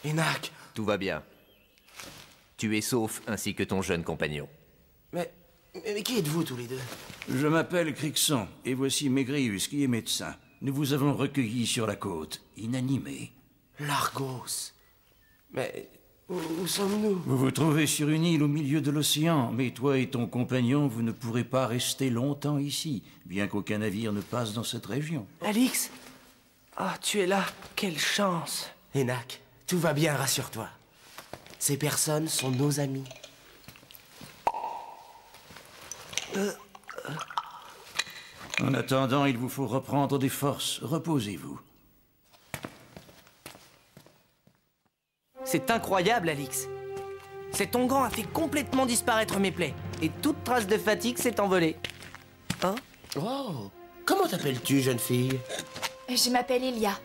Enak. Tout va bien. Tu es sauf, ainsi que ton jeune compagnon. Mais qui êtes-vous tous les deux? Je m'appelle Crixon, et voici Maigrius, qui est médecin. Nous vous avons recueillis sur la côte, inanimés. Largos. Mais où sommes-nous? Vous vous trouvez sur une île au milieu de l'océan, mais toi et ton compagnon, vous ne pourrez pas rester longtemps ici, bien qu'aucun navire ne passe dans cette région. Alix? Ah, tu es là. Quelle chance. Enak, tout va bien, rassure-toi. Ces personnes sont nos amis. En attendant, il vous faut reprendre des forces. Reposez-vous. C'est incroyable, Alix. Cet onguent a fait complètement disparaître mes plaies. Et toute trace de fatigue s'est envolée. Hein? Oh, comment t'appelles-tu, jeune fille? Je m'appelle Elia.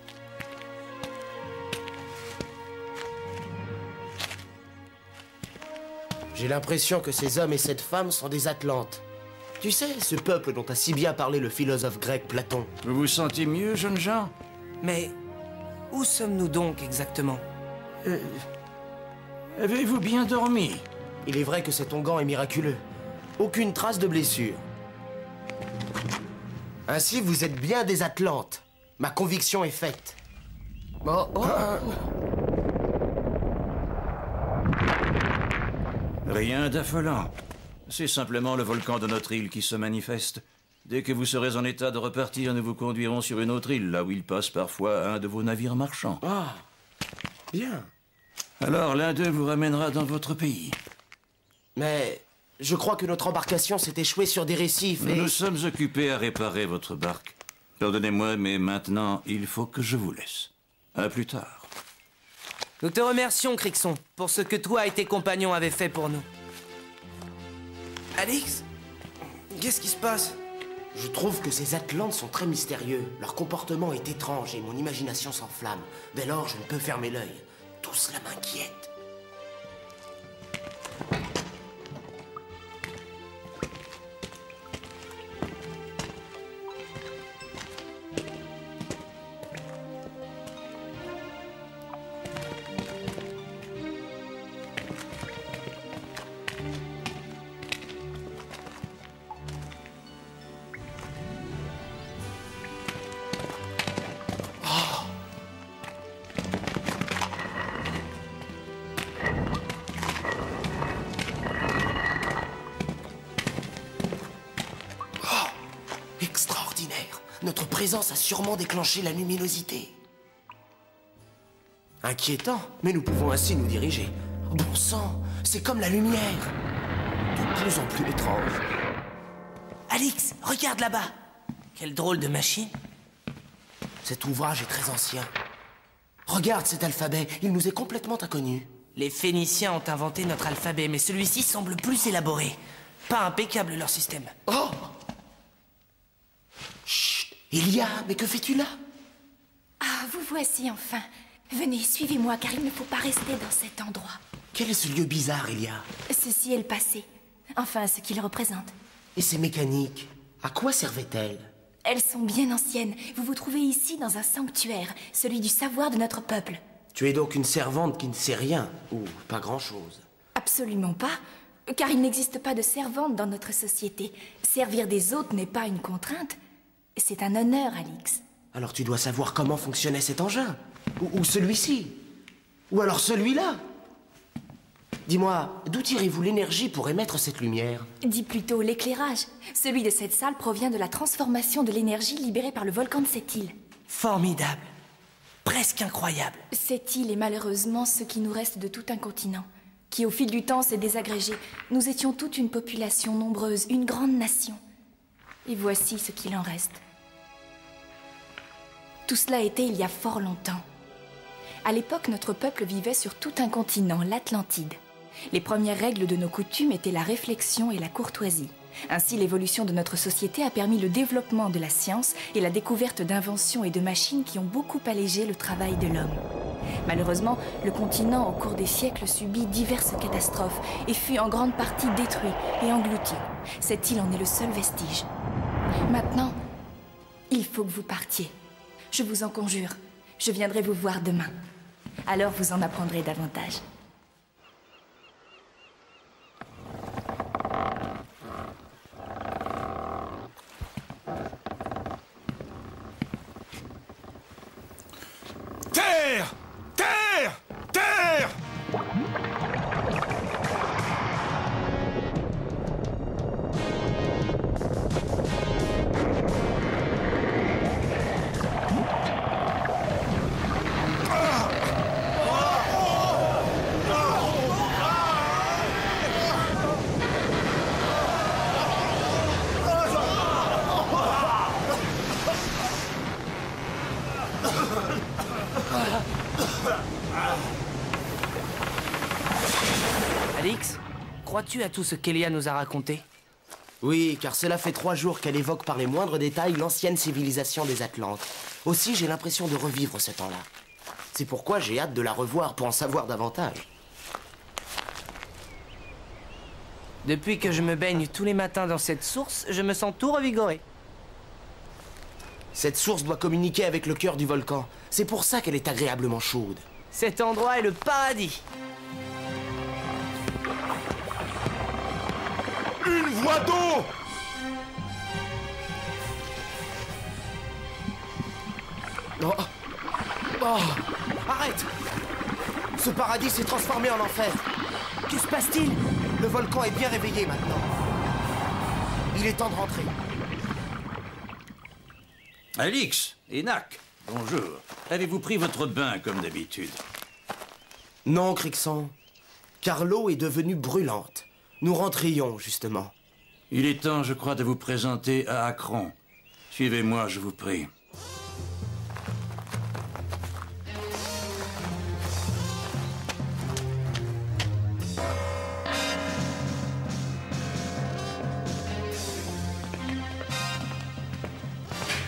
J'ai l'impression que ces hommes et cette femme sont des Atlantes. Tu sais, ce peuple dont a si bien parlé le philosophe grec Platon. Vous vous sentez mieux, jeunes gens? Mais où sommes-nous donc exactement? Avez-vous bien dormi? Il est vrai que cet onguent est miraculeux. Aucune trace de blessure. Ainsi, vous êtes bien des Atlantes. Ma conviction est faite. Rien d'affolant. C'est simplement le volcan de notre île qui se manifeste. Dès que vous serez en état de repartir, nous vous conduirons sur une autre île, là où il passe parfois un de vos navires marchands. Ah, bien. Alors l'un d'eux vous ramènera dans votre pays. Mais je crois que notre embarcation s'est échouée sur des récifs et... Nous nous sommes occupés à réparer votre barque. Pardonnez-moi, mais maintenant, il faut que je vous laisse. À plus tard. Nous te remercions, Crixon, pour ce que toi et tes compagnons avaient fait pour nous. Alix? Qu'est-ce qui se passe? Je trouve que ces Atlantes sont très mystérieux. Leur comportement est étrange et mon imagination s'enflamme. Dès lors, je ne peux fermer l'œil. Tout cela m'inquiète. Extraordinaire! Notre présence a sûrement déclenché la luminosité. Inquiétant, mais nous pouvons ainsi nous diriger. Bon sang, c'est comme la lumière. De plus en plus étrange. Alix, regarde là-bas. Quelle drôle de machine. Cet ouvrage est très ancien. Regarde cet alphabet, il nous est complètement inconnu. Les Phéniciens ont inventé notre alphabet, mais celui-ci semble plus élaboré. Pas impeccable leur système. Oh! Chut! Elia, mais que fais-tu là? Ah, vous voici enfin. Venez, suivez-moi, car il ne faut pas rester dans cet endroit. Quel est ce lieu bizarre, Elia? Ceci est le passé. Enfin, ce qu'il représente. Et ces mécaniques, à quoi servaient-elles? Elles sont bien anciennes. Vous vous trouvez ici dans un sanctuaire, celui du savoir de notre peuple. Tu es donc une servante qui ne sait rien, ou pas grand-chose. Absolument pas, car il n'existe pas de servante dans notre société. Servir des autres n'est pas une contrainte, c'est un honneur, Alix. Alors tu dois savoir comment fonctionnait cet engin. Ou celui-ci. Ou alors celui-là. Dis-moi, d'où tirez-vous l'énergie pour émettre cette lumière? Dis plutôt l'éclairage. Celui de cette salle provient de la transformation de l'énergie libérée par le volcan de cette île. Formidable. Presque incroyable. Cette île est malheureusement ce qui nous reste de tout un continent, qui au fil du temps s'est désagrégé. Nous étions toute une population nombreuse, une grande nation. Et voici ce qu'il en reste. Tout cela était il y a fort longtemps. À l'époque, notre peuple vivait sur tout un continent, l'Atlantide. Les premières règles de nos coutumes étaient la réflexion et la courtoisie. Ainsi, l'évolution de notre société a permis le développement de la science et la découverte d'inventions et de machines qui ont beaucoup allégé le travail de l'homme. Malheureusement, le continent, au cours des siècles, subit diverses catastrophes et fut en grande partie détruit et englouti. Cette île en est le seul vestige. Maintenant, il faut que vous partiez. Je vous en conjure, je viendrai vous voir demain. Alors vous en apprendrez davantage. Terre! Terre! Terre! Alix, crois-tu à tout ce qu'Elia nous a raconté? Oui, car cela fait 3 jours qu'elle évoque par les moindres détails l'ancienne civilisation des Atlantes. Aussi, j'ai l'impression de revivre ce temps-là. C'est pourquoi j'ai hâte de la revoir pour en savoir davantage. Depuis que je me baigne tous les matins dans cette source, je me sens tout revigoré. Cette source doit communiquer avec le cœur du volcan. C'est pour ça qu'elle est agréablement chaude. Cet endroit est le paradis. Une voie d'eau! Oh. Oh. Arrête! Ce paradis s'est transformé en enfer. Que se passe-t-il? Le volcan est bien réveillé maintenant. Il est temps de rentrer. Alix, Enak, bonjour. Avez-vous pris votre bain comme d'habitude? Non, Crixon. Car l'eau est devenue brûlante. Nous rentrions, justement. Il est temps, je crois, de vous présenter à Akron. Suivez-moi, je vous prie.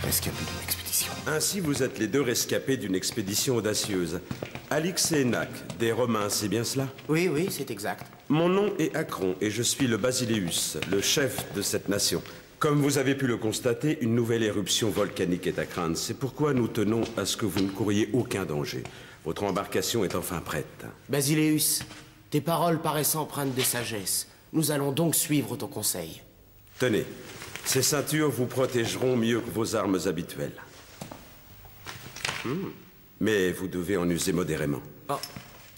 Rescapé d'une expédition. Ainsi, vous êtes les 2 rescapés d'une expédition audacieuse. Alix et Enak, des Romains, c'est bien cela? Oui, oui, c'est exact. Mon nom est Akron et je suis le Basileus, le chef de cette nation. Comme vous avez pu le constater, une nouvelle éruption volcanique est à craindre. C'est pourquoi nous tenons à ce que vous ne couriez aucun danger. Votre embarcation est enfin prête. Basileus, tes paroles paraissent empreintes de sagesse. Nous allons donc suivre ton conseil. Tenez, ces ceintures vous protégeront mieux que vos armes habituelles. Mais vous devez en user modérément. Oh,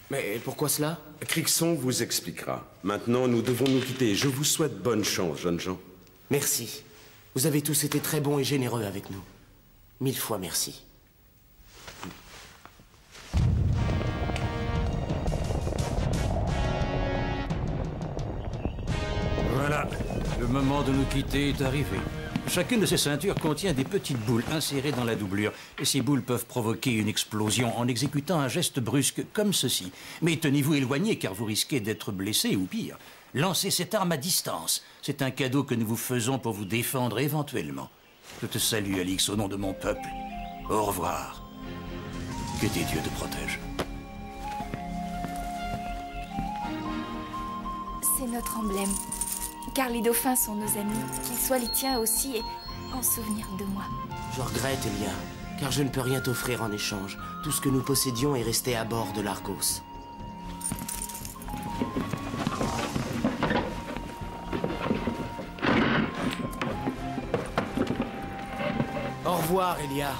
mais pourquoi cela? Crixon vous expliquera. Maintenant, nous devons nous quitter. Je vous souhaite bonne chance, jeunes gens. Merci. Vous avez tous été très bons et généreux avec nous. 1000 fois merci. Voilà, le moment de nous quitter est arrivé. Chacune de ces ceintures contient des petites boules insérées dans la doublure. Et ces boules peuvent provoquer une explosion en exécutant un geste brusque comme ceci. Mais tenez-vous éloigné car vous risquez d'être blessé ou pire. Lancez cette arme à distance. C'est un cadeau que nous vous faisons pour vous défendre éventuellement. Je te salue, Alix, au nom de mon peuple. Au revoir. Que tes dieux te protègent. C'est notre emblème. Car les dauphins sont nos amis, qu'ils soient les tiens aussi et en souvenir de moi. Je regrette, Elia, car je ne peux rien t'offrir en échange. Tout ce que nous possédions est resté à bord de l'Argos. Au revoir, Elia.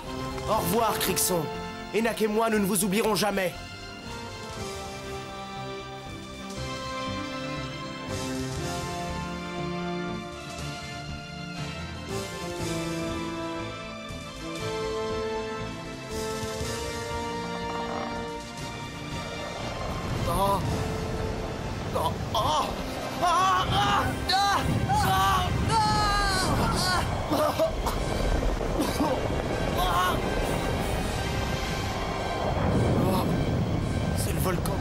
Au revoir, Crixon. Enak et moi, nous ne vous oublierons jamais. Oh. Oh. Oh. Ah. Ah. Ah. Ah. C'est le volcan.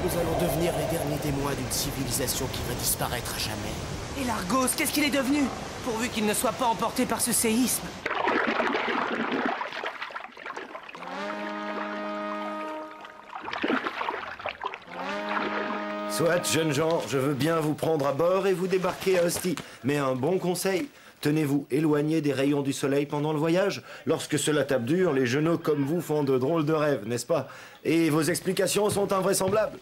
Nous allons devenir les derniers témoins d'une civilisation qui va disparaître à jamais. Et l'Argos, qu'est-ce qu'il est devenu? Pourvu qu'il ne soit pas emporté par ce séisme. Soit, jeunes gens, je veux bien vous prendre à bord et vous débarquer à Ostie. Mais un bon conseil, Tenez-vous éloigné des rayons du soleil pendant le voyage. Lorsque cela tape dur, les genoux comme vous font de drôles de rêves, n'est-ce pas? Et vos explications sont invraisemblables.